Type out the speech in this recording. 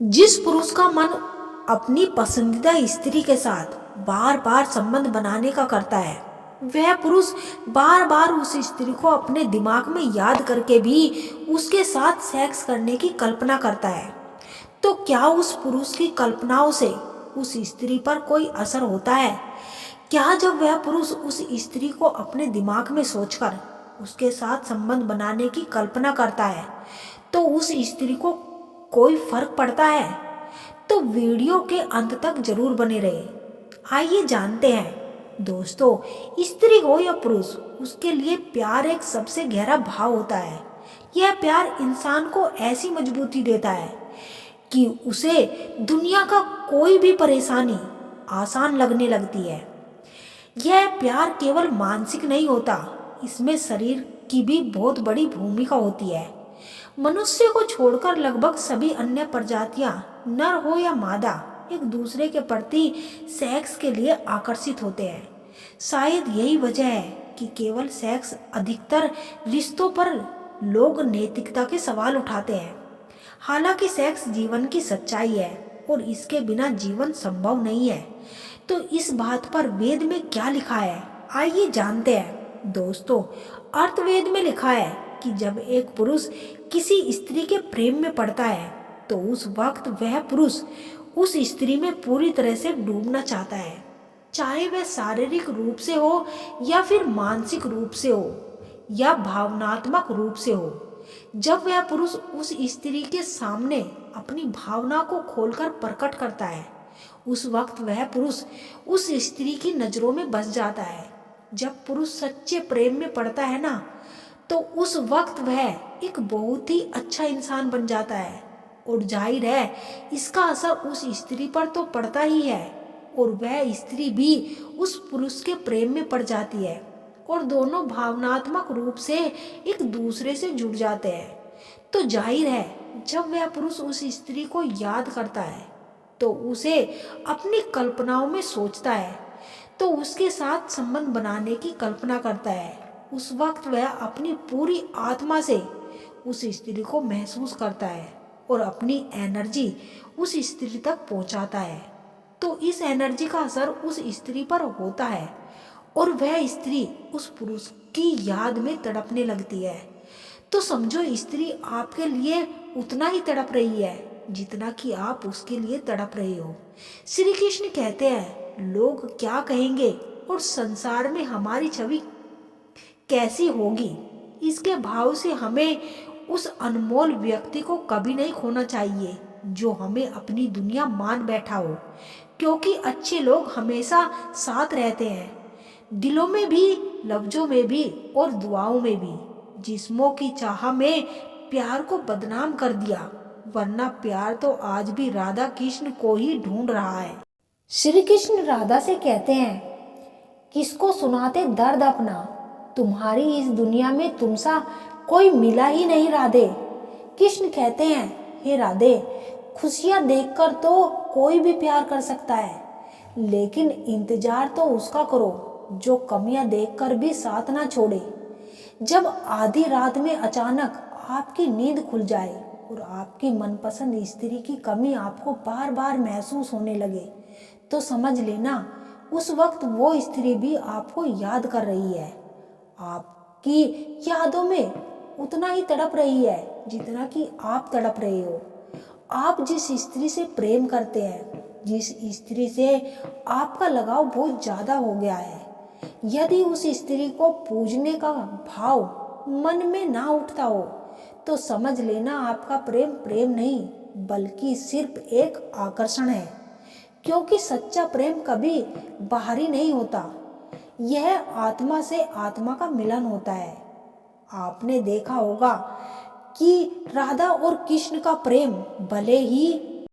जिस पुरुष का मन अपनी पसंदीदा स्त्री के साथ बार बार संबंध बनाने का करता है, वह पुरुष बार बार उस स्त्री को अपने दिमाग में याद करके भी उसके साथ सेक्स करने की कल्पना करता है। तो क्या उस पुरुष की कल्पनाओं से उस स्त्री पर कोई असर होता है? क्या जब वह पुरुष उस स्त्री को अपने दिमाग में सोचकर उसके साथ संबंध बनाने की कल्पना करता है, तो उस स्त्री को कोई फर्क पड़ता है? तो वीडियो के अंत तक जरूर बने रहे। आइए जानते हैं दोस्तों, स्त्री हो या पुरुष, उसके लिए प्यार एक सबसे गहरा भाव होता है। यह प्यार इंसान को ऐसी मजबूती देता है कि उसे दुनिया का कोई भी परेशानी आसान लगने लगती है। यह प्यार केवल मानसिक नहीं होता, इसमें शरीर की भी बहुत बड़ी भूमिका होती है। मनुष्य को छोड़कर लगभग सभी अन्य प्रजातियां, नर हो या मादा, एक दूसरे के प्रति सेक्स के लिए आकर्षित होते हैं। शायद यही वजह है कि केवल सेक्स अधिकतर रिश्तों पर लोग नैतिकता के सवाल उठाते हैं। हालांकि सेक्स जीवन की सच्चाई है और इसके बिना जीवन संभव नहीं है। तो इस बात पर वेद में क्या लिखा है, आइए जानते हैं दोस्तों। अर्थवेद में लिखा है कि जब एक पुरुष किसी स्त्री के प्रेम में पड़ता है, तो उस वक्त वह पुरुष उस स्त्री में पूरी तरह से डूबना चाहता है, चाहे वह शारीरिक रूप से हो या फिर मानसिक रूप से हो या भावनात्मक रूप से हो। जब वह पुरुष उस स्त्री के सामने अपनी भावना को खोलकर प्रकट करता है, उस वक्त वह पुरुष उस स्त्री की नजरों में बस जाता है। जब पुरुष सच्चे प्रेम में पड़ता है ना, तो उस वक्त वह एक बहुत ही अच्छा इंसान बन जाता है। और जाहिर है, इसका असर उस स्त्री पर तो पड़ता ही है, और वह स्त्री भी उस पुरुष के प्रेम में पड़ जाती है और दोनों भावनात्मक रूप से एक दूसरे से जुड़ जाते हैं। तो जाहिर है, जब वह पुरुष उस स्त्री को याद करता है, तो उसे अपनी कल्पनाओं में सोचता है, तो उसके साथ संबंध बनाने की कल्पना करता है। उस वक्त वह अपनी पूरी आत्मा से उस स्त्री को महसूस करता है और अपनी एनर्जी उस स्त्री तक पहुंचाता है। तो इस एनर्जी का असर उस स्त्री पर होता है और वह स्त्री उस पुरुष की याद में तड़पने लगती है। तो समझो, स्त्री आपके लिए उतना ही तड़प रही है जितना कि आप उसके लिए तड़प रहे हो। श्री कृष्ण कहते हैं, लोग क्या कहेंगे और संसार में हमारी छवि कैसी होगी, इसके भाव से हमें उस अनमोल व्यक्ति को कभी नहीं खोना चाहिए जो हमें अपनी दुनिया मान बैठा हो। क्योंकि अच्छे लोग हमेशा साथ रहते हैं, दिलों में भी, लफ्जों में भी और दुआओं में भी। जिस्मों की चाह में प्यार को बदनाम कर दिया, वरना प्यार तो आज भी राधा कृष्ण को ही ढूंढ रहा है। श्री कृष्ण राधा से कहते हैं, किसको सुनाते दर्द अपना, तुम्हारी इस दुनिया में तुमसा कोई मिला ही नहीं राधे। कृष्ण कहते हैं, हे राधे, खुशियां देखकर तो कोई भी प्यार कर सकता है, लेकिन इंतजार तो उसका करो जो कमियां देखकर भी साथ ना छोड़े। जब आधी रात में अचानक आपकी नींद खुल जाए और आपकी मनपसंद स्त्री की कमी आपको बार बार महसूस होने लगे, तो समझ लेना उस वक्त वो स्त्री भी आपको याद कर रही है, आपकी यादों में उतना ही तड़प रही है जितना कि आप तड़प रहे हो। आप जिस स्त्री से प्रेम करते हैं, जिस स्त्री से आपका लगाव बहुत ज़्यादा हो गया है, यदि उस स्त्री को पूजने का भाव मन में ना उठता हो, तो समझ लेना आपका प्रेम प्रेम नहीं बल्कि सिर्फ एक आकर्षण है। क्योंकि सच्चा प्रेम कभी बाहरी नहीं होता, यह आत्मा से आत्मा का मिलन होता है। आपने देखा होगा कि राधा और कृष्ण का प्रेम भले ही